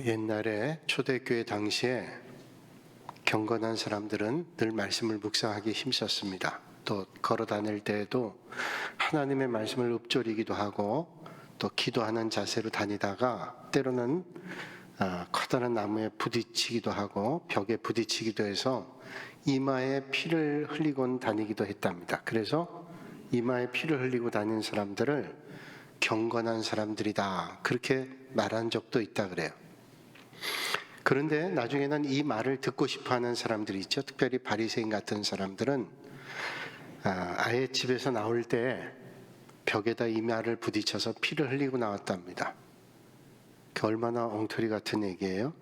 옛날에 초대교회 당시에 경건한 사람들은 늘 말씀을 묵상하기 힘썼습니다. 또 걸어 다닐 때에도 하나님의 말씀을 읊조리기도 하고 또 기도하는 자세로 다니다가 때로는 커다란 나무에 부딪히기도 하고 벽에 부딪히기도 해서 이마에 피를 흘리고 다니기도 했답니다. 그래서 이마에 피를 흘리고 다니는 사람들을 경건한 사람들이다, 그렇게 말한 적도 있다 그래요. 그런데 나중에는 이 말을 듣고 싶어하는 사람들이 있죠. 특별히 바리새인 같은 사람들은 아예 집에서 나올 때 벽에다 이마를 부딪혀서 피를 흘리고 나왔답니다. 그 얼마나 엉터리 같은 얘기예요.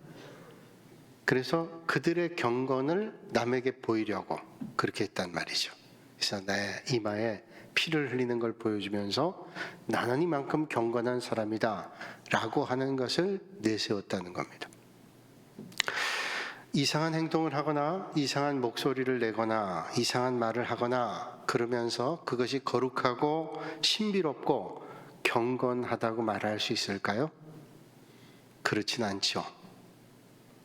그래서 그들의 경건을 남에게 보이려고 그렇게 했단 말이죠. 그래서 내 이마에 피를 흘리는 걸 보여주면서 나는 이만큼 경건한 사람이다 라고 하는 것을 내세웠다는 겁니다. 이상한 행동을 하거나 이상한 목소리를 내거나 이상한 말을 하거나 그러면서 그것이 거룩하고 신비롭고 경건하다고 말할 수 있을까요? 그렇진 않죠.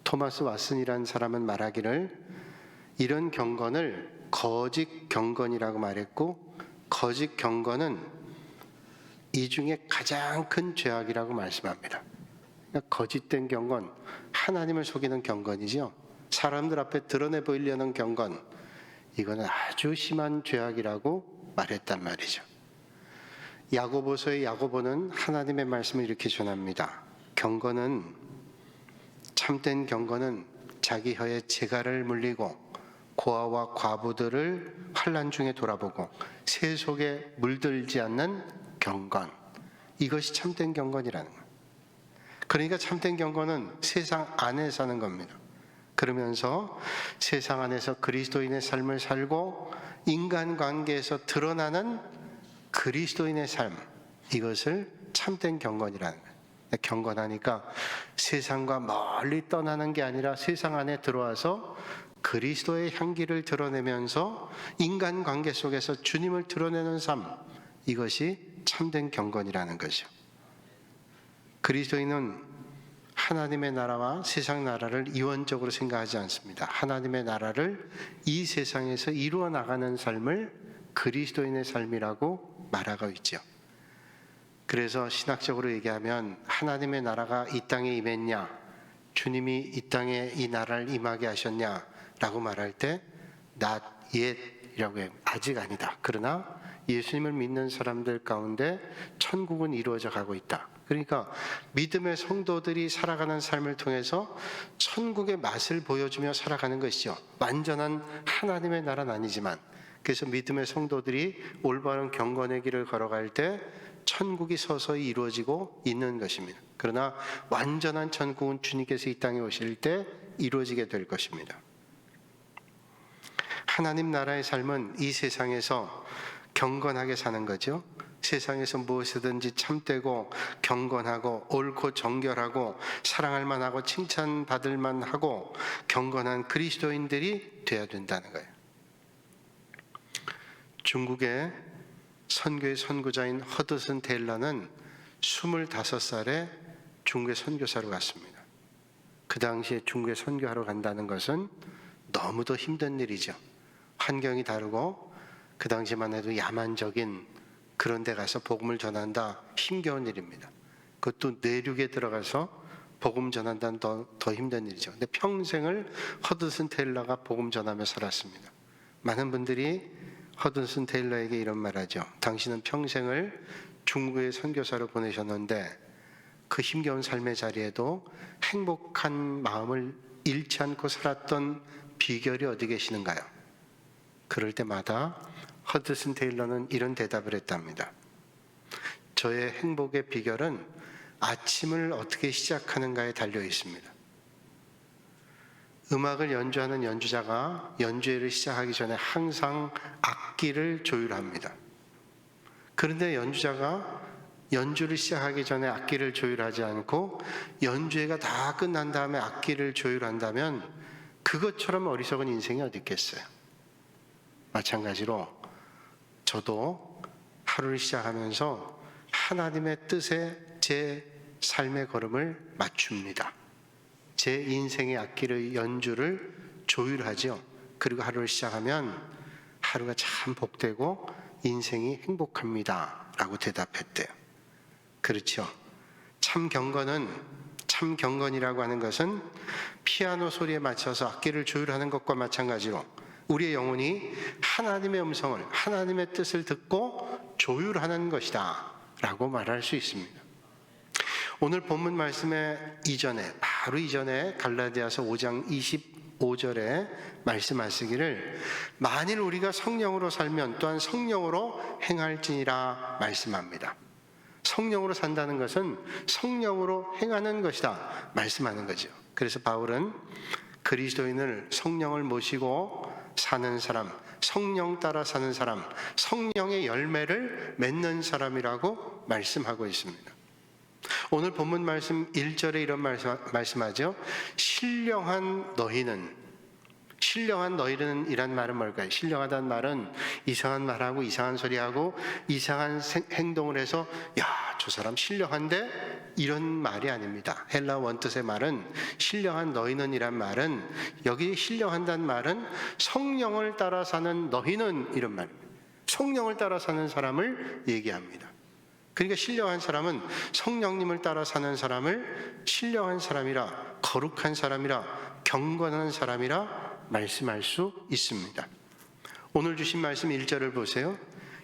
토마스 왓슨이라는 사람은 말하기를 이런 경건을 거짓 경건이라고 말했고, 거짓 경건은 이 중에 가장 큰 죄악이라고 말씀합니다. 그러니까 거짓된 경건, 하나님을 속이는 경건이죠. 사람들 앞에 드러내 보이려는 경건, 이거는 아주 심한 죄악이라고 말했단 말이죠. 야고보서의 야고보는 하나님의 말씀을 이렇게 전합니다. 참된 경건은 자기 혀에 재갈을 물리고 고아와 과부들을 환난 중에 돌아보고 새 속에 물들지 않는 경건, 이것이 참된 경건이라는 거예요. 그러니까 참된 경건은 세상 안에 사는 겁니다. 그러면서 세상 안에서 그리스도인의 삶을 살고 인간관계에서 드러나는 그리스도인의 삶, 이것을 참된 경건이라는 거예요. 경건하니까 세상과 멀리 떠나는 게 아니라 세상 안에 들어와서 그리스도의 향기를 드러내면서 인간관계 속에서 주님을 드러내는 삶, 이것이 참된 경건이라는 거죠. 그리스도인은 하나님의 나라와 세상 나라를 이원적으로 생각하지 않습니다. 하나님의 나라를 이 세상에서 이루어 나가는 삶을 그리스도인의 삶이라고 말하고 있죠. 그래서 신학적으로 얘기하면 하나님의 나라가 이 땅에 임했냐, 주님이 이 땅에 이 나라를 임하게 하셨냐 라고 말할 때 not yet이라고 해요. 아직 아니다. 그러나 예수님을 믿는 사람들 가운데 천국은 이루어져 가고 있다. 그러니까 믿음의 성도들이 살아가는 삶을 통해서 천국의 맛을 보여주며 살아가는 것이죠. 완전한 하나님의 나라는 아니지만, 그래서 믿음의 성도들이 올바른 경건의 길을 걸어갈 때 천국이 서서히 이루어지고 있는 것입니다. 그러나 완전한 천국은 주님께서 이 땅에 오실 때 이루어지게 될 것입니다. 하나님 나라의 삶은 이 세상에서 경건하게 사는 거죠. 세상에서 무엇이든지 참되고 경건하고 옳고 정결하고 사랑할 만하고 칭찬받을 만하고 경건한 그리스도인들이 되어야 된다는 거예요. 중국의 선교의 선구자인 허드슨 테일러는 25살에 중국에 선교사로 갔습니다. 그 당시에 중국에 선교하러 간다는 것은 너무도 힘든 일이죠. 환경이 다르고 그 당시만 해도 야만적인 그런 데 가서 복음을 전한다, 힘겨운 일입니다. 그것도 내륙에 들어가서 복음 전한다는 더 힘든 일이죠. 근데 평생을 허드슨 테일러가 복음 전하며 살았습니다. 많은 분들이 허드슨 테일러에게 이런 말하죠. 당신은 평생을 중국의 선교사로 보내셨는데 그 힘겨운 삶의 자리에도 행복한 마음을 잃지 않고 살았던 비결이 어디 계시는가요? 그럴 때마다 허드슨 테일러는 이런 대답을 했답니다. 저의 행복의 비결은 아침을 어떻게 시작하는가에 달려 있습니다. 음악을 연주하는 연주자가 연주회를 시작하기 전에 항상 악기를 조율합니다. 그런데 연주자가 연주를 시작하기 전에 악기를 조율하지 않고 연주회가 다 끝난 다음에 악기를 조율한다면 그것처럼 어리석은 인생이 어디 있겠어요? 마찬가지로 저도 하루를 시작하면서 하나님의 뜻에 제 삶의 걸음을 맞춥니다. 제 인생의 악기의 연주를 조율하죠. 그리고 하루를 시작하면 하루가 참 복되고 인생이 행복합니다 라고 대답했대요. 그렇죠. 참 경건이라고 하는 것은 피아노 소리에 맞춰서 악기를 조율하는 것과 마찬가지로 우리의 영혼이 하나님의 음성을, 하나님의 뜻을 듣고 조율하는 것이다 라고 말할 수 있습니다. 오늘 본문 말씀의 바로 이전에 갈라디아서 5장 25절에 말씀하시기를 만일 우리가 성령으로 살면 또한 성령으로 행할지니라 말씀합니다. 성령으로 산다는 것은 성령으로 행하는 것이다 말씀하는 거죠. 그래서 바울은 그리스도인을 성령을 모시고 사는 사람, 성령 따라 사는 사람, 성령의 열매를 맺는 사람이라고 말씀하고 있습니다. 오늘 본문 말씀 1절에 이런 말씀하죠. 신령한 너희는 이란 말은 뭘까요? 신령하다는 말은 이상한 말하고 이상한 소리하고 이상한 행동을 해서 저 사람 신령한데? 이런 말이 아닙니다. 헬라 원뜻의 말은 신령한 너희는 이란 말은 여기 신령한다는 말은 성령을 따라 사는 너희는 이런 말입니다. 성령을 따라 사는 사람을 얘기합니다. 그러니까 신령한 사람은 성령님을 따라 사는 사람을 신령한 사람이라, 거룩한 사람이라, 경건한 사람이라 말씀할 수 있습니다. 오늘 주신 말씀 1절을 보세요.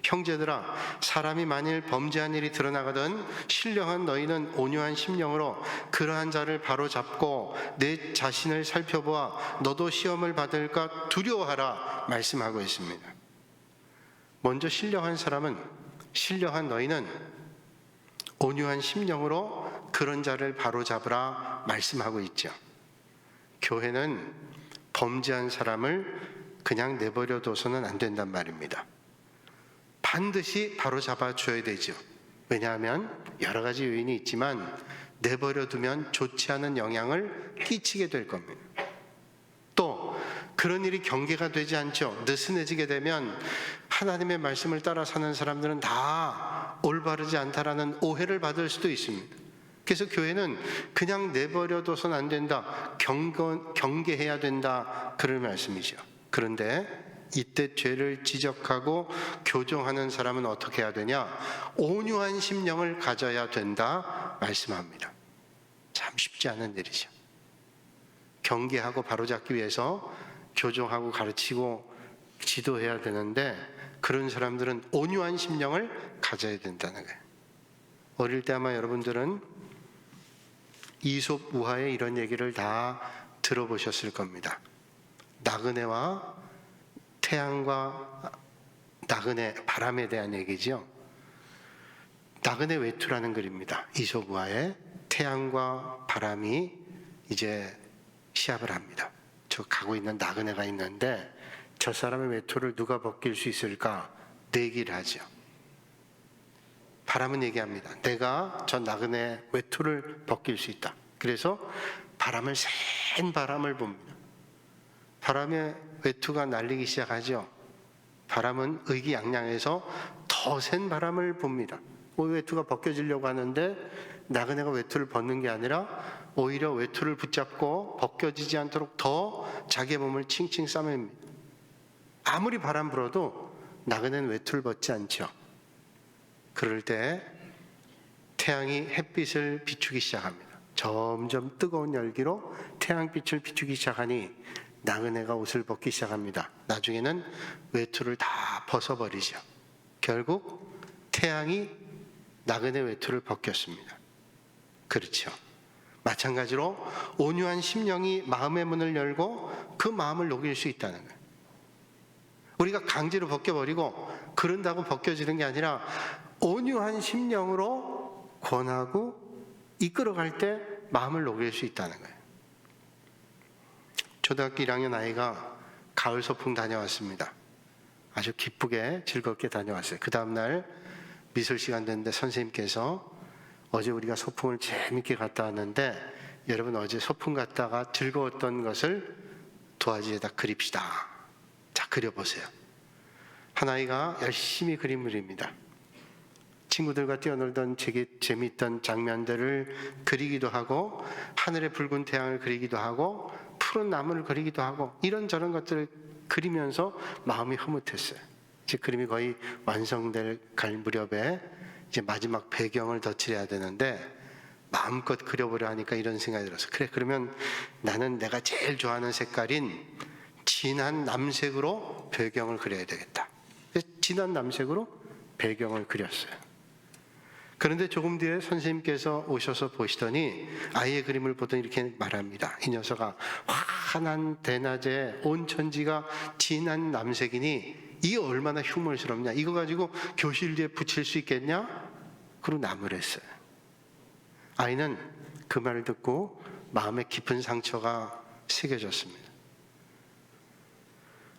형제들아, 사람이 만일 범죄한 일이 드러나거든 신령한 너희는 온유한 심령으로 그러한 자를 바로잡고 내 자신을 살펴보아 너도 시험을 받을까 두려워하라 말씀하고 있습니다. 먼저 신령한 너희는 온유한 심령으로 그런 자를 바로잡으라 말씀하고 있죠. 교회는 범죄한 사람을 그냥 내버려둬서는 안 된단 말입니다. 반드시 바로잡아 줘야 되죠. 왜냐하면 여러 가지 요인이 있지만 내버려두면 좋지 않은 영향을 끼치게 될 겁니다. 또 그런 일이 경계가 되지 않죠. 느슨해지게 되면 하나님의 말씀을 따라 사는 사람들은 다 올바르지 않다라는 오해를 받을 수도 있습니다. 그래서 교회는 그냥 내버려둬서는 안 된다, 경계해야 된다, 그런 말씀이죠. 그런데 이때 죄를 지적하고 교정하는 사람은 어떻게 해야 되냐? 온유한 심령을 가져야 된다 말씀합니다. 참 쉽지 않은 일이죠. 경계하고 바로잡기 위해서 교정하고 가르치고 지도해야 되는데 그런 사람들은 온유한 심령을 가져야 된다는 거예요. 어릴 때 아마 여러분들은 이솝 우화의 이런 얘기를 다 들어보셨을 겁니다. 나그네와 태양과 나그네, 바람에 대한 얘기죠. 나그네 외투라는 글입니다. 이솝 우화에 태양과 바람이 이제 시합을 합니다. 저 가고 있는 나그네가 있는데 저 사람의 외투를 누가 벗길 수 있을까 내기를 하죠. 바람은 얘기합니다. 내가 저 나그네 외투를 벗길 수 있다. 그래서 센 바람을 봅니다. 바람의 외투가 날리기 시작하죠. 바람은 의기양양해서 더 센 바람을 봅니다. 외투가 벗겨지려고 하는데 나그네가 외투를 벗는 게 아니라 오히려 외투를 붙잡고 벗겨지지 않도록 더 자기의 몸을 칭칭 싸맵니다. 아무리 바람 불어도 나그네는 외투를 벗지 않죠. 그럴 때 태양이 햇빛을 비추기 시작합니다. 점점 뜨거운 열기로 태양빛을 비추기 시작하니 나그네가 옷을 벗기 시작합니다. 나중에는 외투를 다 벗어버리죠. 결국 태양이 나그네 외투를 벗겼습니다. 그렇죠. 마찬가지로 온유한 심령이 마음의 문을 열고 그 마음을 녹일 수 있다는 거예요. 우리가 강제로 벗겨버리고 그런다고 벗겨지는 게 아니라 온유한 심령으로 권하고 이끌어갈 때 마음을 녹일 수 있다는 거예요. 초등학교 1학년 아이가 가을 소풍 다녀왔습니다. 아주 기쁘게 즐겁게 다녀왔어요. 그 다음날 미술 시간 됐는데 선생님께서 어제 우리가 소풍을 재밌게 갔다 왔는데 여러분 어제 소풍 갔다가 즐거웠던 것을 도화지에다 그립시다. 자, 그려보세요. 한 아이가 열심히 그림 그립니다. 친구들과 뛰어놀던 재미있던 장면들을 그리기도 하고, 하늘의 붉은 태양을 그리기도 하고, 푸른 나무를 그리기도 하고, 이런저런 것들을 그리면서 마음이 흐뭇했어요. 이제 그림이 거의 완성될 갈 무렵에 이제 마지막 배경을 덧칠해야 되는데, 마음껏 그려보려 하니까 이런 생각이 들어서, 그래, 그러면 나는 내가 제일 좋아하는 색깔인 진한 남색으로 배경을 그려야 되겠다. 그래서 진한 남색으로 배경을 그렸어요. 그런데 조금 뒤에 선생님께서 오셔서 보시더니 아이의 그림을 보더니 이렇게 말합니다. 이 녀석아, 환한 대낮에 온 천지가 진한 남색이니 이게 얼마나 흉물스럽냐, 이거 가지고 교실 뒤에 붙일 수 있겠냐? 그러고 나무랬어요. 아이는 그 말을 듣고 마음에 깊은 상처가 새겨졌습니다.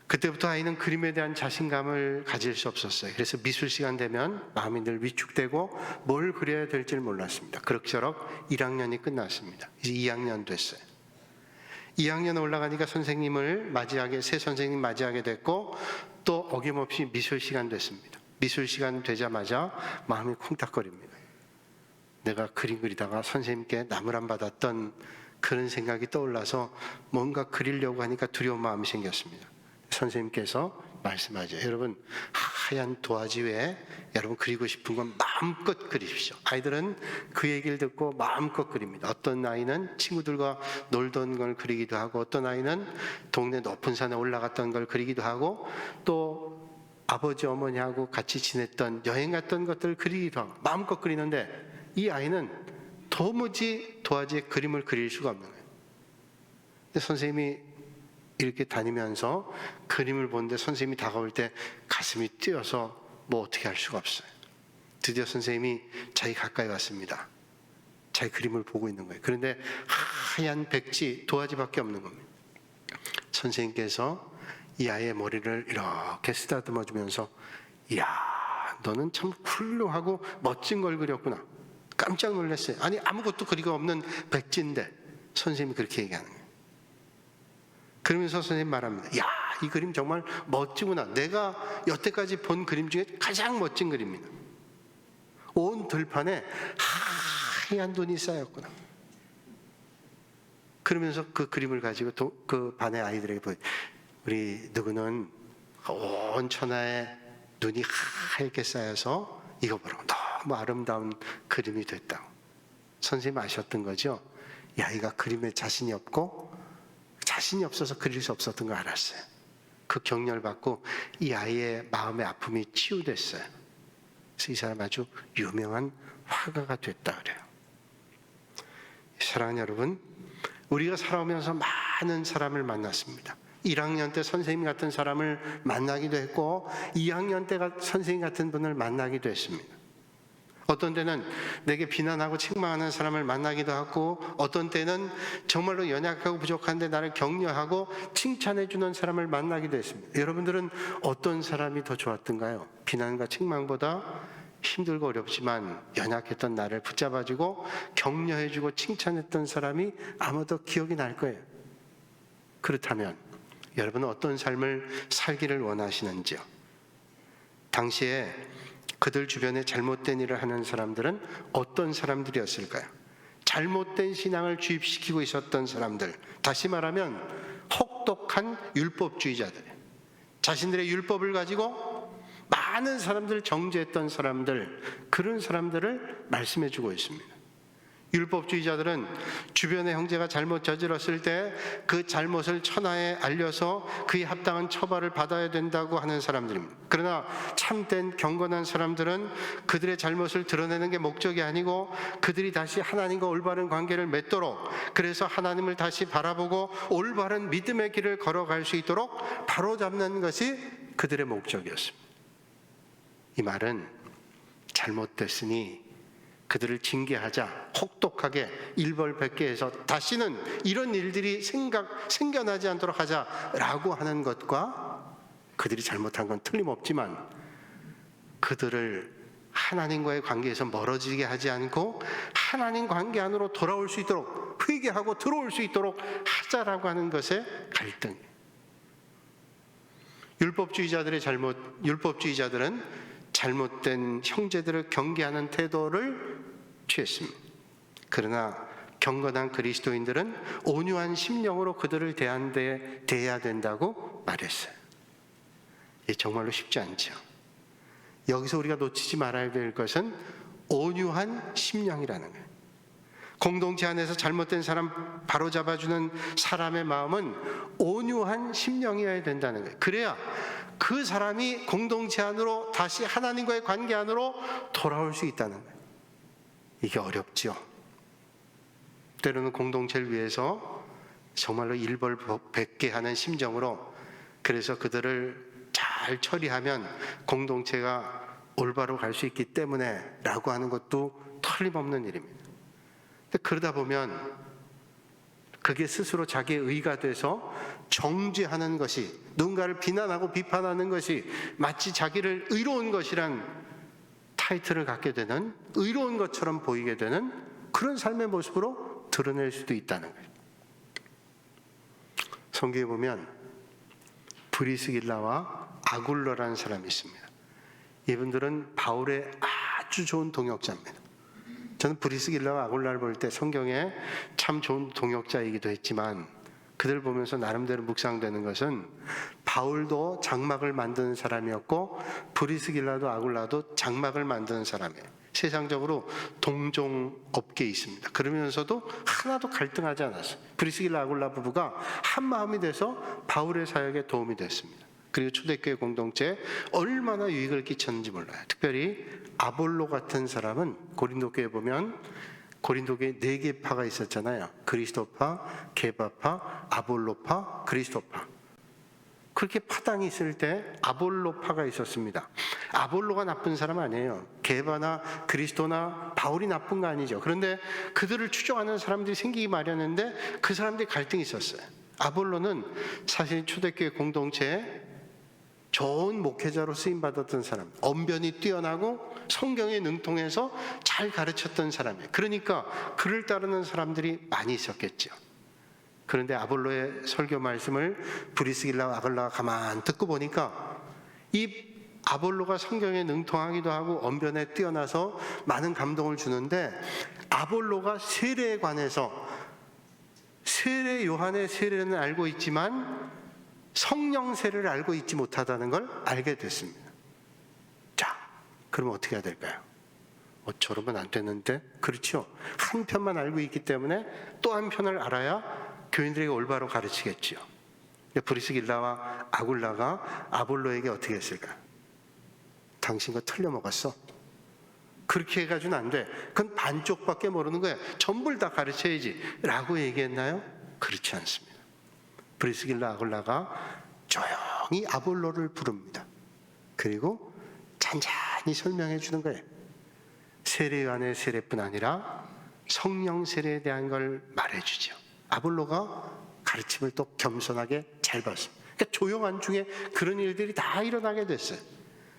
그때부터 아이는 그림에 대한 자신감을 가질 수 없었어요. 그래서 미술 시간 되면 마음이 늘 위축되고 뭘 그려야 될지 몰랐습니다. 그럭저럭 1학년이 끝났습니다. 이제 2학년 됐어요. 2학년 올라가니까 선생님을 맞이하게, 새 선생님 맞이하게 됐고, 또 어김없이 미술 시간 됐습니다. 미술 시간 되자마자 마음이 콩닥거립니다. 내가 그림 그리다가 선생님께 나무람 받았던 그런 생각이 떠올라서 뭔가 그리려고 하니까 두려운 마음이 생겼습니다. 선생님께서 말씀하죠. 여러분, 하얀 도화지 외에 여러분 그리고 싶은 건 마음껏 그리십시오. 아이들은 그 얘기를 듣고 마음껏 그립니다. 어떤 아이는 친구들과 놀던 걸 그리기도 하고, 어떤 아이는 동네 높은 산에 올라갔던 걸 그리기도 하고, 또 아버지 어머니하고 같이 지냈던 여행 갔던 것들을 그리기도 하고 마음껏 그리는데, 이 아이는 도무지 도화지에 그림을 그릴 수가 없는 거예요. 근데 선생님이 이렇게 다니면서 그림을 보는데 선생님이 다가올 때 가슴이 뛰어서 뭐 어떻게 할 수가 없어요. 드디어 선생님이 자기 가까이 왔습니다. 자기 그림을 보고 있는 거예요. 그런데 하얀 백지 도화지밖에 없는 겁니다. 선생님께서 이 아이의 머리를 이렇게 쓰다듬어 주면서, 이야, 너는 참 훌륭하고 멋진 걸 그렸구나. 깜짝 놀랐어요. 아니, 아무것도 그리고 없는 백지인데 선생님이 그렇게 얘기하는 거예요. 그러면서 선생님 말합니다. 야, 이 그림 정말 멋지구나. 내가 여태까지 본 그림 중에 가장 멋진 그림이다. 온 들판에 하얀 눈이 쌓였구나. 그러면서 그 그림을 가지고 그 반의 아이들에게 보여, 우리 누구는 온 천하에 눈이 하얗게 쌓여서 이거 보라고 너무 아름다운 그림이 됐다고. 선생님 아셨던 거죠? 이 아이가 그림에 자신이 없고, 자신이 없어서 그릴 수 없었던 걸 알았어요. 그 격려를 받고 이 아이의 마음의 아픔이 치유됐어요. 그래서 이 사람 아주 유명한 화가가 됐다 그래요. 사랑하는 여러분, 우리가 살아오면서 많은 사람을 만났습니다. 1학년 때 선생님 같은 사람을 만나기도 했고, 2학년 때 선생님 같은 분을 만나기도 했습니다. 어떤 때는 내게 비난하고 책망하는 사람을 만나기도 하고, 어떤 때는 정말로 연약하고 부족한데 나를 격려하고 칭찬해주는 사람을 만나기도 했습니다. 여러분들은 어떤 사람이 더 좋았던가요? 비난과 책망보다 힘들고 어렵지만 연약했던 나를 붙잡아주고 격려해주고 칭찬했던 사람이 아마 더 기억이 날 거예요. 그렇다면 여러분은 어떤 삶을 살기를 원하시는지요? 당시에 그들 주변에 잘못된 일을 하는 사람들은 어떤 사람들이었을까요? 잘못된 신앙을 주입시키고 있었던 사람들, 다시 말하면 혹독한 율법주의자들, 자신들의 율법을 가지고 많은 사람들을 정죄했던 사람들, 그런 사람들을 말씀해주고 있습니다. 율법주의자들은 주변의 형제가 잘못 저질렀을 때 그 잘못을 천하에 알려서 그에 합당한 처벌을 받아야 된다고 하는 사람들입니다. 그러나 참된 경건한 사람들은 그들의 잘못을 드러내는 게 목적이 아니고 그들이 다시 하나님과 올바른 관계를 맺도록, 그래서 하나님을 다시 바라보고 올바른 믿음의 길을 걸어갈 수 있도록 바로잡는 것이 그들의 목적이었습니다. 이 말은 잘못됐으니 그들을 징계하자, 혹독하게 일벌백계해서 다시는 이런 일들이 생겨나지 않도록 하자라고 하는 것과, 그들이 잘못한 건 틀림없지만 그들을 하나님과의 관계에서 멀어지게 하지 않고 하나님 관계 안으로 돌아올 수 있도록, 회개하고 들어올 수 있도록 하자라고 하는 것의 율법주의자들은 잘못된 형제들을 경계하는 태도를 취했습니다. 그러나 경건한 그리스도인들은 온유한 심령으로 그들을 대해야 된다고 말했어요. 이게 정말로 쉽지 않죠. 여기서 우리가 놓치지 말아야 될 것은 온유한 심령이라는 거예요. 공동체 안에서 잘못된 사람 바로잡아주는 사람의 마음은 온유한 심령이어야 된다는 거예요. 그래야 그 사람이 공동체 안으로 다시 하나님과의 관계 안으로 돌아올 수 있다는 거예요. 이게 어렵죠. 때로는 공동체를 위해서 정말로 일벌백계 하는 심정으로, 그래서 그들을 잘 처리하면 공동체가 올바로 갈 수 있기 때문에 라고 하는 것도 틀림없는 일입니다. 근데 그러다 보면 그게 스스로 자기의 의가 돼서 정죄하는 것이, 누군가를 비난하고 비판하는 것이 마치 자기를 의로운 것이란 타이틀을 갖게 되는, 의로운 것처럼 보이게 되는 그런 삶의 모습으로 드러낼 수도 있다는 거예요. 성경에 보면 브리스길라와 아굴러라는 사람이 있습니다. 이분들은 바울의 아주 좋은 동역자입니다. 저는 브리스길라와 아굴라를 볼 때 성경에 참 좋은 동역자이기도 했지만, 그들 보면서 나름대로 묵상되는 것은 바울도 장막을 만드는 사람이었고 브리스길라도 아굴라도 장막을 만드는 사람이에요. 세상적으로 동종업계에 있습니다. 그러면서도 하나도 갈등하지 않았어요. 브리스길라 아굴라 부부가 한 마음이 돼서 바울의 사역에 도움이 됐습니다. 그리고 초대교회 공동체에 얼마나 유익을 끼쳤는지 몰라요. 특별히 아볼로 같은 사람은 고린도교에 보면 고린도교에 4개 파가 있었잖아요. 그리스도파, 게바파, 아볼로파, 그리스도파. 그렇게 파당이 있을 때 아볼로파가 있었습니다. 아볼로가 나쁜 사람 아니에요. 게바나 그리스도나 바울이 나쁜 거 아니죠. 그런데 그들을 추종하는 사람들이 생기기 마련인데 그 사람들이 갈등이 있었어요. 아볼로는 사실 초대교회 공동체에 좋은 목회자로 쓰임받았던 사람, 언변이 뛰어나고 성경에 능통해서 잘 가르쳤던 사람이에요. 그러니까 그를 따르는 사람들이 많이 있었겠죠. 그런데 아볼로의 설교 말씀을 브리스길라와 아굴라가 가만 듣고 보니까 이 아볼로가 성경에 능통하기도 하고 언변에 뛰어나서 많은 감동을 주는데, 아볼로가 세례에 관해서 세례 요한의 세례는 알고 있지만 성령 세례를 알고 있지 못하다는 걸 알게 됐습니다. 자, 그럼 어떻게 해야 될까요? 저러면 안 되는데? 그렇죠. 한 편만 알고 있기 때문에 또 한 편을 알아야 교인들에게 올바로 가르치겠죠. 브리스길라와 아굴라가 아볼로에게 어떻게 했을까요? 당신 거 틀려먹었어. 그렇게 해가지고는 안 돼. 그건 반쪽밖에 모르는 거야. 전부를 다 가르쳐야지 라고 얘기했나요? 그렇지 않습니다. 브리스길라 아굴라가 조용히 아볼로를 부릅니다. 그리고 잔잔히 설명해 주는 거예요. 세례 요한의 세례뿐 아니라 성령 세례에 대한 걸 말해주죠. 아볼로가 가르침을 또 겸손하게 잘 받습니다. 그러니까 조용한 중에 그런 일들이 다 일어나게 됐어요.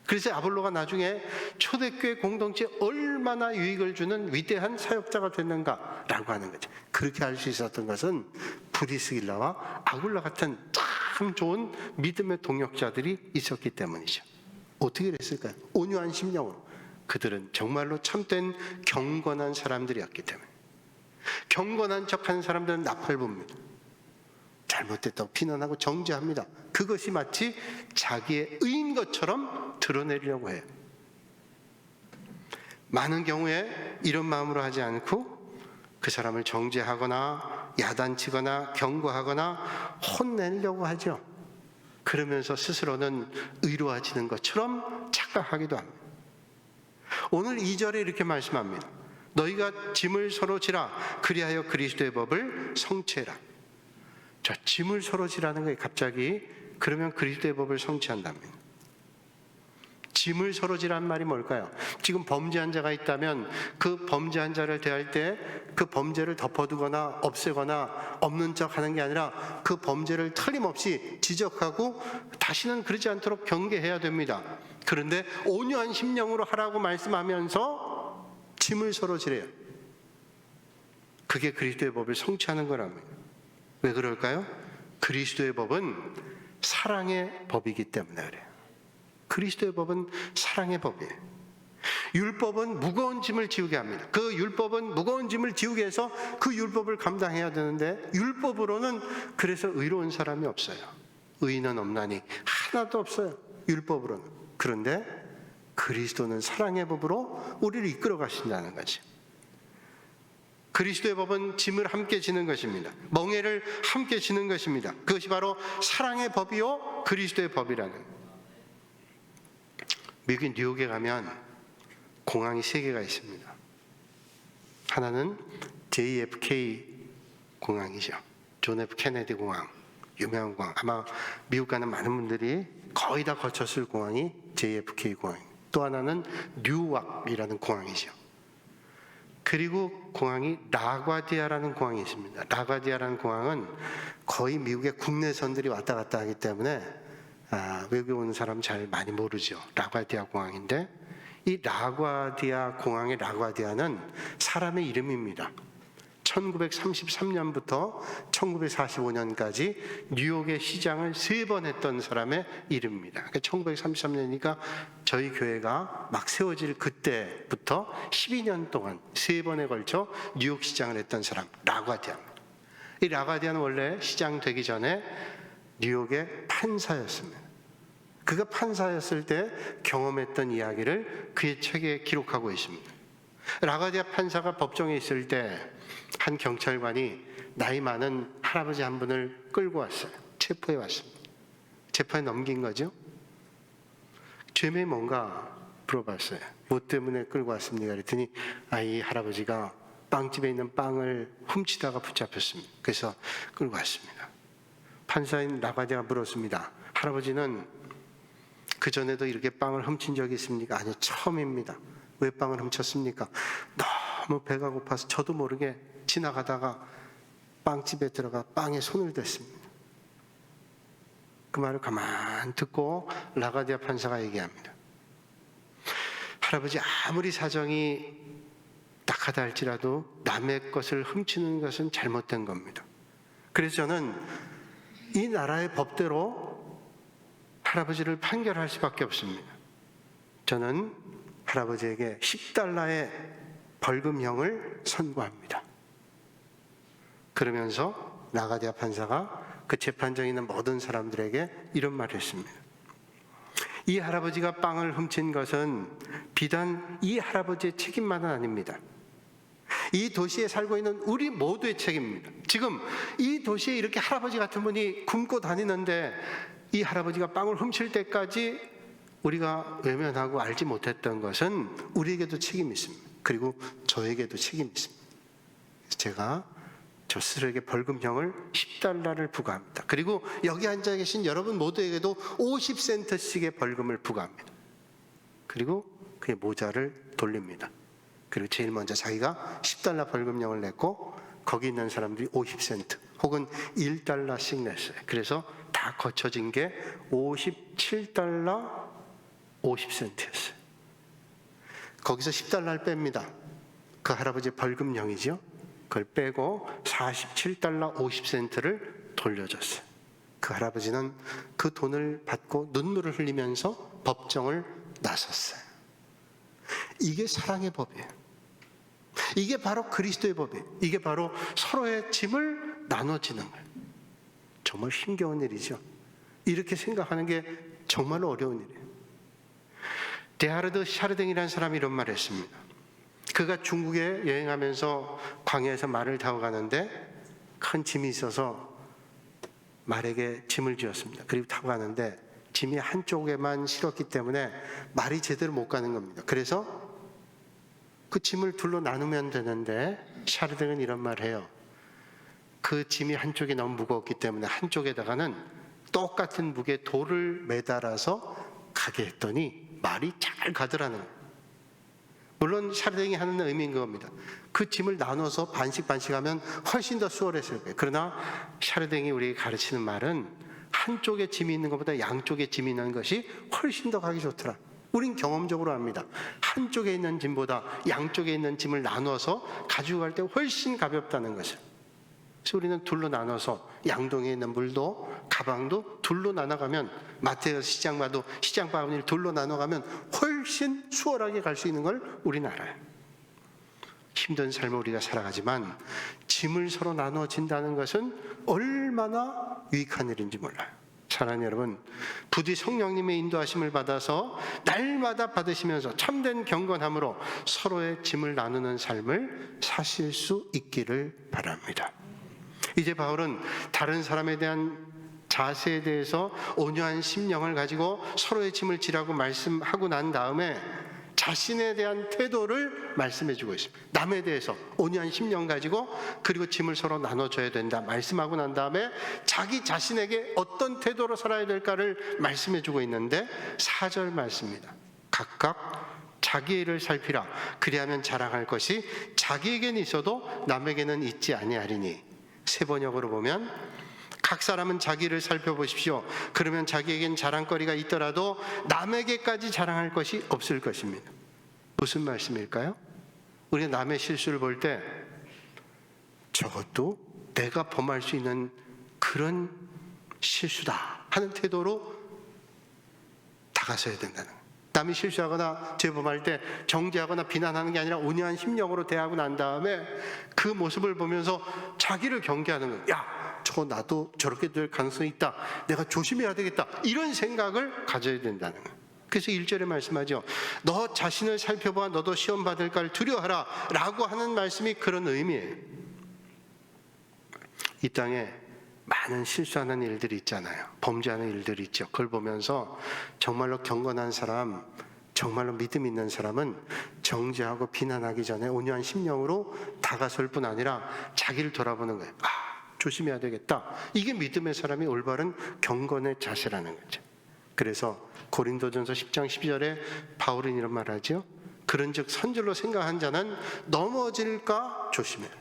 그래서 아볼로가 나중에 초대교회 공동체에 얼마나 유익을 주는 위대한 사역자가 됐는가라고 하는 거죠. 그렇게 할 수 있었던 것은 브리스길라와 아굴라 같은 참 좋은 믿음의 동역자들이 있었기 때문이죠. 어떻게 됐을까요? 온유한 심령으로. 그들은 정말로 참된 경건한 사람들이었기 때문에. 경건한 척하는 사람들은 나팔부입니다. 잘못됐다고 비난하고 정죄합니다. 그것이 마치 자기의 의인 것처럼 드러내려고 해요. 많은 경우에 이런 마음으로 하지 않고 그 사람을 정죄하거나 야단치거나 경고하거나 혼내려고 하죠. 그러면서 스스로는 의로워지는 것처럼 착각하기도 합니다. 오늘 2절에 이렇게 말씀합니다. 너희가 짐을 서로 지라 그리하여 그리스도의 법을 성취해라. 자, 짐을 서로 지라는 거예요. 갑자기 그러면 그리스도의 법을 성취한답니다. 짐을 서로 지라는 말이 뭘까요? 지금 범죄한 자가 있다면 그 범죄한 자를 대할 때 그 범죄를 덮어두거나 없애거나 없는 척 하는 게 아니라 그 범죄를 틀림없이 지적하고 다시는 그러지 않도록 경계해야 됩니다. 그런데 온유한 심령으로 하라고 말씀하면서 짐을 서로 지래요. 그게 그리스도의 법을 성취하는 거랍니다. 왜 그럴까요? 그리스도의 법은 사랑의 법이기 때문에 그래요. 그리스도의 법은 사랑의 법이에요. 율법은 무거운 짐을 지우게 합니다. 그 율법은 무거운 짐을 지우게 해서 그 율법을 감당해야 되는데, 율법으로는 그래서 의로운 사람이 없어요. 의인은 없나니 하나도 없어요, 율법으로는. 그런데 그리스도는 사랑의 법으로 우리를 이끌어 가신다는 거죠. 그리스도의 법은 짐을 함께 지는 것입니다. 멍에를 함께 지는 것입니다. 그것이 바로 사랑의 법이요 그리스도의 법이라는. 미국 뉴욕에 가면 공항이 3개가 있습니다. 하나는 JFK 공항이죠. 존 F 케네디 공항, 유명한 공항. 아마 미국 가는 많은 분들이 거의 다 거쳤을 공항이 JFK 공항. 또 하나는 뉴왁이라는 공항이죠. 그리고 공항이 라과디아라는 공항이 있습니다. 라과디아라는 공항은 거의 미국의 국내선들이 왔다 갔다 하기 때문에 외국에 오는 사람 잘 많이 모르죠. 라과디아 공항인데, 이 라과디아 공항의 라과디아는 사람의 이름입니다. 1933년부터 1945년까지 뉴욕의 시장을 3번 했던 사람의 이름입니다. 그러니까 1933년이니까 저희 교회가 막 세워질 그때부터 12년 동안 3번에 걸쳐 뉴욕 시장을 했던 사람, 라과디아입니다. 이 라과디아는 원래 시장 되기 전에 뉴욕의 판사였습니다. 그가 판사였을 때 경험했던 이야기를 그의 책에 기록하고 있습니다. 라과디아 판사가 법정에 있을 때 한 경찰관이 나이 많은 할아버지 한 분을 끌고 왔어요. 체포해 왔습니다. 재판에 넘긴 거죠. 죄명이 뭔가 물어봤어요. 뭐 때문에 끌고 왔습니까? 그랬더니 이 할아버지가 빵집에 있는 빵을 훔치다가 붙잡혔습니다. 그래서 끌고 왔습니다. 판사인 라과디아가 물었습니다. 할아버지는 그전에도 이렇게 빵을 훔친 적이 있습니까? 아니요, 처음입니다. 왜 빵을 훔쳤습니까? 너무 배가 고파서 저도 모르게 지나가다가 빵집에 들어가 빵에 손을 댔습니다. 그 말을 가만 듣고 라과디아 판사가 얘기합니다. 할아버지, 아무리 사정이 딱하다 할지라도 남의 것을 훔치는 것은 잘못된 겁니다. 그래서 저는 이 나라의 법대로 할아버지를 판결할 수밖에 없습니다. 저는 할아버지에게 $10의 벌금형을 선고합니다. 그러면서 라과디아 판사가 그 재판정에 있는 모든 사람들에게 이런 말을 했습니다. 이 할아버지가 빵을 훔친 것은 비단 이 할아버지의 책임만은 아닙니다. 이 도시에 살고 있는 우리 모두의 책임입니다. 지금 이 도시에 이렇게 할아버지 같은 분이 굶고 다니는데 이 할아버지가 빵을 훔칠 때까지 우리가 외면하고 알지 못했던 것은 우리에게도 책임이 있습니다. 그리고 저에게도 책임이 있습니다. 제가 저 스스로에게 벌금형을 $10를 부과합니다. 그리고 여기 앉아 계신 여러분 모두에게도 50센트씩의 벌금을 부과합니다. 그리고 그의 모자를 돌립니다. 그리고 제일 먼저 자기가 $10 벌금형을 냈고 거기 있는 사람들이 50센트 혹은 $1씩 냈어요. 그래서 다 거쳐진 게 $57 50센트였어요. 거기서 $10를 뺍니다. 그 할아버지의 벌금형이죠. 그걸 빼고 $47 50센트를 돌려줬어요. 그 할아버지는 그 돈을 받고 눈물을 흘리면서 법정을 나섰어요. 이게 사랑의 법이에요. 이게 바로 그리스도의 법이에요. 이게 바로 서로의 짐을 나눠지는 거예요. 정말 힘겨운 일이죠. 이렇게 생각하는 게 정말 어려운 일이에요. 데하르드 샤르댕이라는 사람이 이런 말을 했습니다. 그가 중국에 여행하면서 광야에서 말을 타고 가는데 큰 짐이 있어서 말에게 짐을 지었습니다. 그리고 타고 가는데 짐이 한쪽에만 실었기 때문에 말이 제대로 못 가는 겁니다. 그래서 그 짐을 둘로 나누면 되는데 샤르댕은 이런 말을 해요. 그 짐이 한쪽에 너무 무거웠기 때문에 한쪽에다가는 똑같은 무게의 돌을 매달아서 가게 했더니 말이 잘 가더라는 거예요. 물론 샤르댕이 하는 의미인 겁니다. 그 짐을 나눠서 반씩 하면 훨씬 더 수월했을 거예요. 그러나 샤르댕이 우리에게 가르치는 말은 한쪽에 짐이 있는 것보다 양쪽에 짐이 있는 것이 훨씬 더 가기 좋더라. 우린 경험적으로 압니다. 한쪽에 있는 짐보다 양쪽에 있는 짐을 나눠서 가지고 갈 때 훨씬 가볍다는 것을. 그래서 우리는 둘로 나눠서 양동이에 있는 물도 가방도 둘로 나눠가면, 마태에서 시장 봐도 시장 바구니를 둘로 나눠가면 훨씬 수월하게 갈 수 있는 걸 우리는 알아요. 힘든 삶을 우리가 살아가지만 짐을 서로 나눠진다는 것은 얼마나 유익한 일인지 몰라요. 사랑하는 여러분, 부디 성령님의 인도하심을 받아서 날마다 받으시면서 참된 경건함으로 서로의 짐을 나누는 삶을 사실 수 있기를 바랍니다. 이제 바울은 다른 사람에 대한 자세에 대해서 온유한 심령을 가지고 서로의 짐을 지라고 말씀하고 난 다음에 자신에 대한 태도를 말씀해주고 있습니다. 남에 대해서 온유한 심령 가지고, 그리고 짐을 서로 나눠줘야 된다 말씀하고 난 다음에 자기 자신에게 어떤 태도로 살아야 될까를 말씀해주고 있는데, 4절 말씀입니다. 각각 자기의 일을 살피라. 그리하면 자랑할 것이 자기에겐 있어도 남에게는 있지 아니하리니. 세번역으로 보면 각 사람은 자기를 살펴보십시오. 그러면 자기에겐 자랑거리가 있더라도 남에게까지 자랑할 것이 없을 것입니다. 무슨 말씀일까요? 우리가 남의 실수를 볼 때 저것도 내가 범할 수 있는 그런 실수다 하는 태도로 다가서야 된다는 거예요. 남이 실수하거나 죄범할 때 정죄하거나 비난하는 게 아니라 온유한 심령으로 대하고 난 다음에 그 모습을 보면서 자기를 경계하는 거예요. 야, 저 나도 저렇게 될 가능성이 있다. 내가 조심해야 되겠다. 이런 생각을 가져야 된다는 거예요. 그래서 1절에 말씀하죠. 너 자신을 살펴봐 너도 시험 받을까를 두려워하라 라고 하는 말씀이 그런 의미예요. 이 땅에 많은 실수하는 일들이 있잖아요. 범죄하는 일들이 있죠. 그걸 보면서 정말로 경건한 사람, 정말로 믿음 있는 사람은 정죄하고 비난하기 전에 온유한 심령으로 다가설 뿐 아니라 자기를 돌아보는 거예요. 아, 조심해야 되겠다. 이게 믿음의 사람이 올바른 경건의 자세라는 거죠. 그래서 고린도전서 10장 12절에 바울은 이런 말을 하죠. 그런즉 선줄로 생각한 자는 넘어질까 조심해라.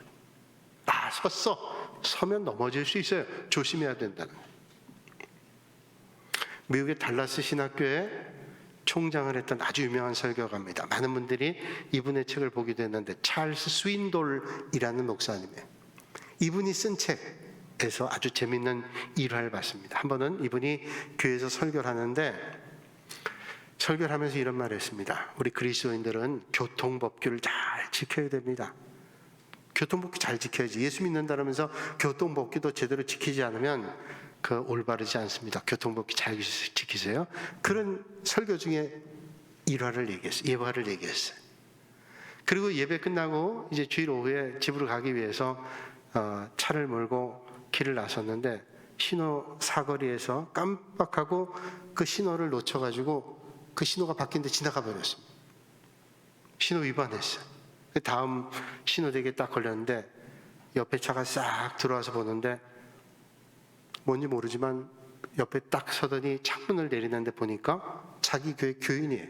아, 섰어. 서면 넘어질 수 있어요. 조심해야 된다는 거예요. 미국의 달라스 신학교에 총장을 했던 아주 유명한 설교가입니다. 많은 분들이 이분의 책을 보기도 했는데, 찰스 스윈돌이라는 목사님이에요. 이분이 쓴 책에서 아주 재밌는 일화를 봤습니다. 한 번은 이분이 교회에서 설교를 하는데, 설교를 하면서 이런 말을 했습니다. 우리 그리스도인들은 교통법규를 잘 지켜야 됩니다. 교통법규 잘 지켜야지. 예수 믿는다면서 교통법규도 제대로 지키지 않으면 그 올바르지 않습니다. 교통법규 잘 지키세요. 그런 설교 중에 일화를 얘기했어요. 예화를 얘기했어요. 그리고 예배 끝나고 이제 주일 오후에 집으로 가기 위해서 차를 몰고 길을 나섰는데, 신호 사거리에서 깜빡하고 그 신호를 놓쳐가지고 그 신호가 바뀐데 지나가 버렸습니다. 신호 위반했어요. 다음 신호대기에 딱 걸렸는데 옆에 차가 싹 들어와서 보는데 뭔지 모르지만 옆에 딱 서더니 창문을 내리는데 보니까 자기 교회 교인이에요.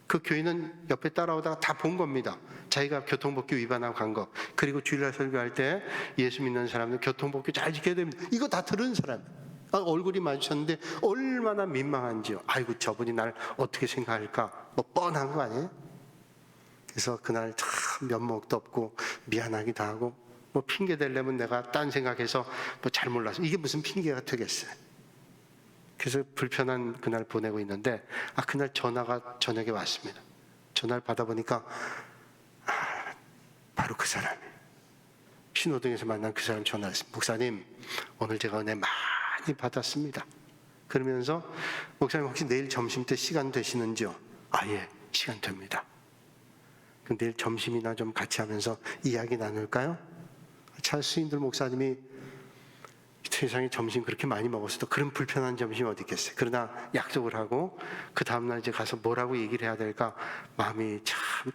그 교인은 옆에 따라오다가 다 본 겁니다. 자기가 교통법규 위반하고 간 거. 그리고 주일날 설교할 때 예수 믿는 사람들 교통법규 잘 지켜야 됩니다. 이거 다 들은 사람. 얼굴이 마주쳤는데 얼마나 민망한지요. 아이고, 저분이 날 어떻게 생각할까. 뭐 뻔한 거 아니에요? 그래서 그날 참 면목도 없고 미안하기도 하고, 뭐 핑계 대려면 내가 딴 생각해서 뭐 잘 몰라서 이게 무슨 핑계가 되겠어요. 그래서 불편한 그날 보내고 있는데, 그날 전화가 저녁에 왔습니다. 전화를 받아보니까 바로 그 사람이에요. 신호등에서 만난 그 사람 전화했습니다. 목사님, 오늘 제가 은혜 많이 받았습니다. 그러면서 목사님 혹시 내일 점심 때 시간 되시는지요? 예, 시간 됩니다. 그럼 내일 점심이나 좀 같이 하면서 이야기 나눌까요? 찰스 스윈돌 목사님이 세상에 점심 그렇게 많이 먹었어도 그런 불편한 점심이 어디 있겠어요. 그러나 약속을 하고 그 다음날 이제 가서 뭐라고 얘기를 해야 될까 마음이 참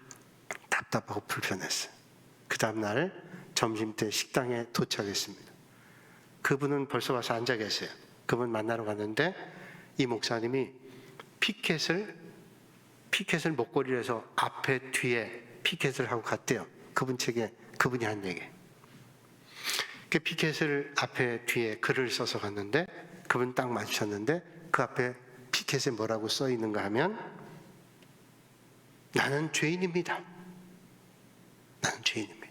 답답하고 불편했어요. 그 다음날 점심 때 식당에 도착했습니다. 그분은 벌써 와서 앉아 계세요. 그분 만나러 갔는데 이 목사님이 피켓을 목걸이를 해서 앞에 뒤에 피켓을 하고 갔대요. 그분 책에 그분이 한 얘기. 그 피켓을 앞에 뒤에 글을 써서 갔는데 그분 딱 마주쳤는데 그 앞에 피켓에 뭐라고 써 있는가 하면, 나는 죄인입니다. 나는 죄인입니다.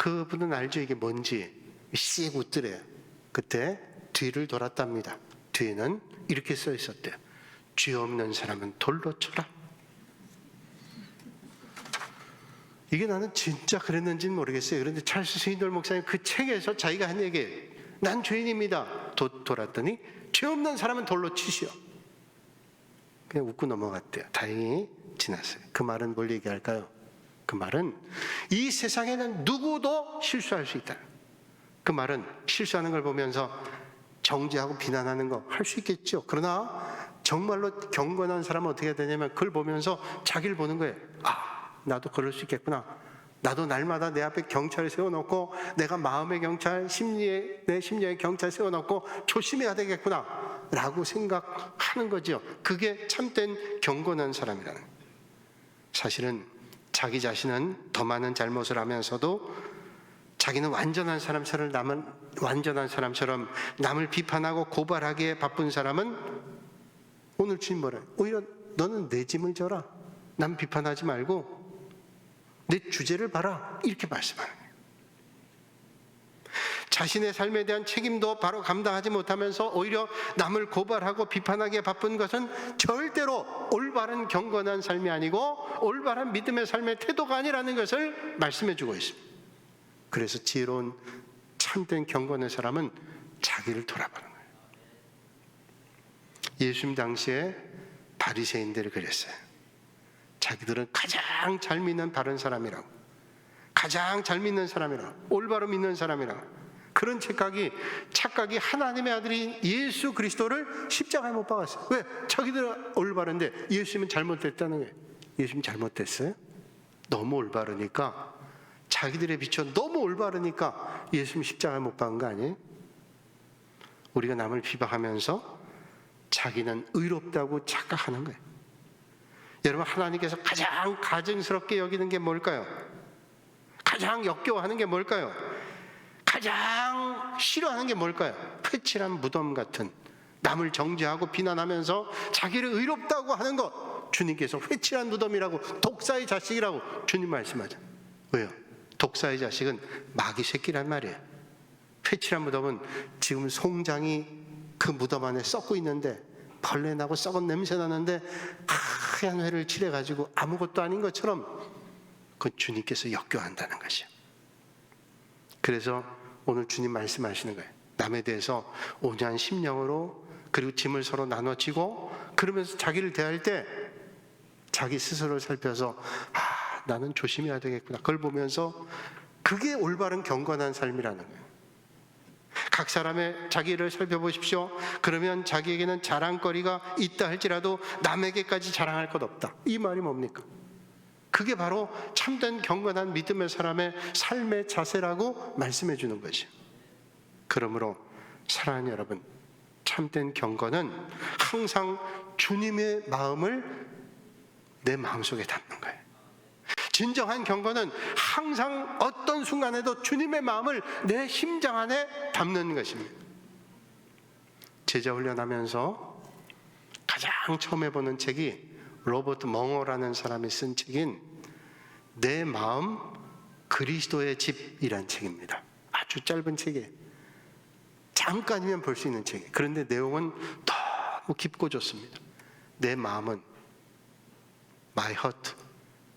그분은 알죠, 이게 뭔지. 씩 웃더래요. 그때 뒤를 돌았답니다. 뒤에는 이렇게 써 있었대요. 죄 없는 사람은 돌로 쳐라. 이게 나는 진짜 그랬는지는 모르겠어요. 그런데 찰스 스윈돌 목사님 그 책에서 자기가 한 얘기예요. 난 죄인입니다. 돌았더니 죄 없는 사람은 돌로 치시오. 그냥 웃고 넘어갔대요. 다행히 지났어요. 그 말은 뭘 얘기할까요? 그 말은 이 세상에는 누구도 실수할 수 있다. 그 말은 실수하는 걸 보면서 정죄하고 비난하는 거 할 수 있겠죠. 그러나 정말로 경건한 사람은 어떻게 해야 되냐면 그걸 보면서 자기를 보는 거예요. 나도 그럴 수 있겠구나. 나도 날마다 내 앞에 경찰을 세워놓고 내가 마음의 경찰, 내 심리의 경찰 세워놓고 조심해야 되겠구나 라고 생각하는 거죠. 그게 참된 경건한 사람이라는 거예요. 사실은 자기 자신은 더 많은 잘못을 하면서도 자기는 완전한 사람처럼 남을 비판하고 고발하기에 바쁜 사람은 오늘 주님 뭐래요? 오히려 너는 내 짐을 져라. 남 비판하지 말고 내 주제를 봐라. 이렇게 말씀하는 거예요. 자신의 삶에 대한 책임도 바로 감당하지 못하면서 오히려 남을 고발하고 비판하기에 바쁜 것은 절대로 올바른 경건한 삶이 아니고 올바른 믿음의 삶의 태도가 아니라는 것을 말씀해 주고 있습니다. 그래서 지혜로운 참된 경건의 사람은 자기를 돌아보는 거예요. 예수님 당시에 바리새인들을 그랬어요. 자기들은 가장 잘 믿는 바른 사람이라고, 가장 잘 믿는 사람이라고, 올바로 믿는 사람이라고, 그런 착각이 하나님의 아들인 예수 그리스도를 십자가에 못 박았어요. 왜? 자기들은 올바른데 예수님은 잘못됐다는 거예요. 예수님 잘못됐어요? 너무 올바르니까, 자기들에 비춰 너무 올바르니까 예수님 십자가에 못 박은 거 아니에요? 우리가 남을 비방하면서 자기는 의롭다고 착각하는 거예요. 여러분, 하나님께서 가장 가증스럽게 여기는 게 뭘까요? 가장 역겨워하는 게 뭘까요? 가장 싫어하는 게 뭘까요? 회칠한 무덤 같은, 남을 정죄하고 비난하면서 자기를 의롭다고 하는 것, 주님께서 회칠한 무덤이라고, 독사의 자식이라고 주님 말씀하죠. 왜요? 독사의 자식은 마귀 새끼란 말이에요. 회칠한 무덤은 지금 송장이 그 무덤 안에 썩고 있는데, 벌레 나고 썩은 냄새 나는데 하얀 회를 칠해가지고 아무것도 아닌 것처럼 그 주님께서 역겨워한다는 것이요. 그래서 오늘 주님 말씀하시는 거예요. 남에 대해서 온유한 심령으로, 그리고 짐을 서로 나눠지고, 그러면서 자기를 대할 때 자기 스스로를 살펴서 나는 조심해야 되겠구나, 그걸 보면서, 그게 올바른 경건한 삶이라는 거예요. 각 사람의 자기를 살펴보십시오. 그러면 자기에게는 자랑거리가 있다 할지라도 남에게까지 자랑할 것 없다. 이 말이 뭡니까? 그게 바로 참된 경건한 믿음의 사람의 삶의 자세라고 말씀해 주는 것이죠. 그러므로 사랑하는 여러분, 참된 경건은 항상 주님의 마음을 내 마음속에 담는 거예요. 진정한 경건은 항상 어떤 순간에도 주님의 마음을 내 심장 안에 담는 것입니다. 제자 훈련하면서 가장 처음 해보는 책이 로버트 멍어라는 사람이 쓴 책인 내 마음 그리스도의 집이란 책입니다. 아주 짧은 책이에요. 잠깐이면 볼 수 있는 책이에요. 그런데 내용은 너무 깊고 좋습니다. 내 마음은 My heart,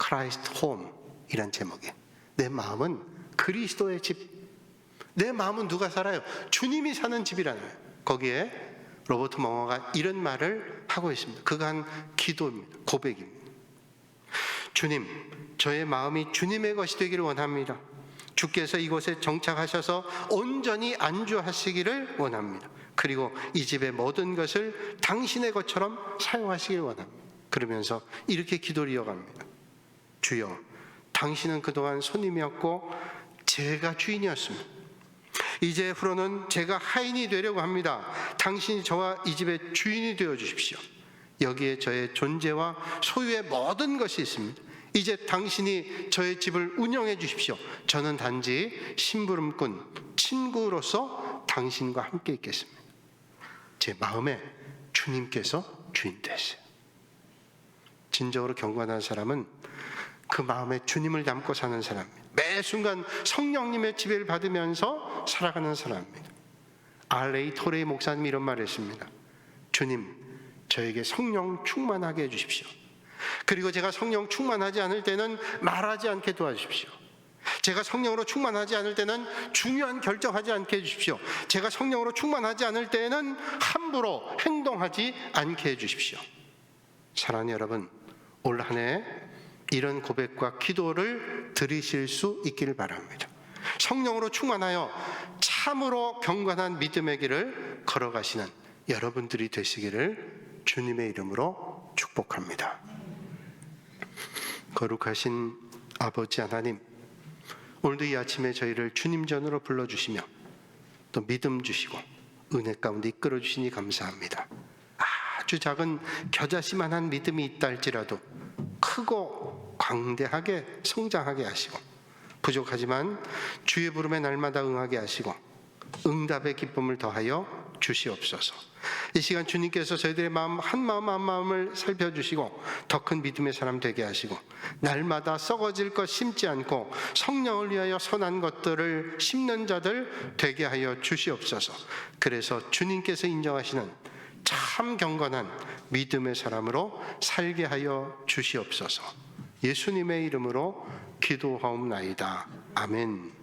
Christ home 이란 제목이에요. 내 마음은 그리스도의 집. 내 마음은 누가 살아요? 주님이 사는 집이라는 거예요. 거기에 로버트 멍어가 이런 말을 하고 있습니다. 그가 한 기도입니다. 고백입니다. 주님, 저의 마음이 주님의 것이 되기를 원합니다. 주께서 이곳에 정착하셔서 온전히 안주하시기를 원합니다. 그리고 이 집의 모든 것을 당신의 것처럼 사용하시길 원합니다. 그러면서 이렇게 기도를 이어갑니다. 주여, 당신은 그동안 손님이었고 제가 주인이었습니다. 이제후로는 제가 하인이 되려고 합니다. 당신이 저와 이 집의 주인이 되어 주십시오. 여기에 저의 존재와 소유의 모든 것이 있습니다. 이제 당신이 저의 집을 운영해 주십시오. 저는 단지 심부름꾼, 친구로서 당신과 함께 있겠습니다. 제 마음에 주님께서 주인 되세요. 진정으로 경건한 사람은 그 마음에 주님을 담고 사는 사람입니다. 매 순간 성령님의 지배를 받으면서 살아가는 사람입니다. R.A. 토레이 목사님이 이런 말을 했습니다. 주님, 저에게 성령 충만하게 해주십시오. 그리고 제가 성령 충만하지 않을 때는 말하지 않게 도와주십시오. 제가 성령으로 충만하지 않을 때는 중요한 결정하지 않게 해주십시오. 제가 성령으로 충만하지 않을 때는 함부로 행동하지 않게 해주십시오. 사랑하는 여러분, 올 한 해 이런 고백과 기도를 드리실 수 있기를 바랍니다. 성령으로 충만하여 참으로 경건한 믿음의 길을 걸어가시는 여러분들이 되시기를 주님의 이름으로 축복합니다. 거룩하신 아버지 하나님, 오늘도 이 아침에 저희를 주님 전으로 불러주시며 또 믿음 주시고 은혜 가운데 이끌어 주시니 감사합니다. 아주 작은 겨자씨만한 믿음이 있다 할지라도 크고 광대하게 성장하게 하시고, 부족하지만 주의 부름에 날마다 응하게 하시고 응답의 기쁨을 더하여 주시옵소서. 이 시간 주님께서 저희들의 마음 한 마음을 살펴주시고 더 큰 믿음의 사람 되게 하시고, 날마다 썩어질 것 심지 않고 성령을 위하여 선한 것들을 심는 자들 되게 하여 주시옵소서. 그래서 주님께서 인정하시는 참 경건한 믿음의 사람으로 살게 하여 주시옵소서. 예수님의 이름으로 기도하옵나이다. 아멘.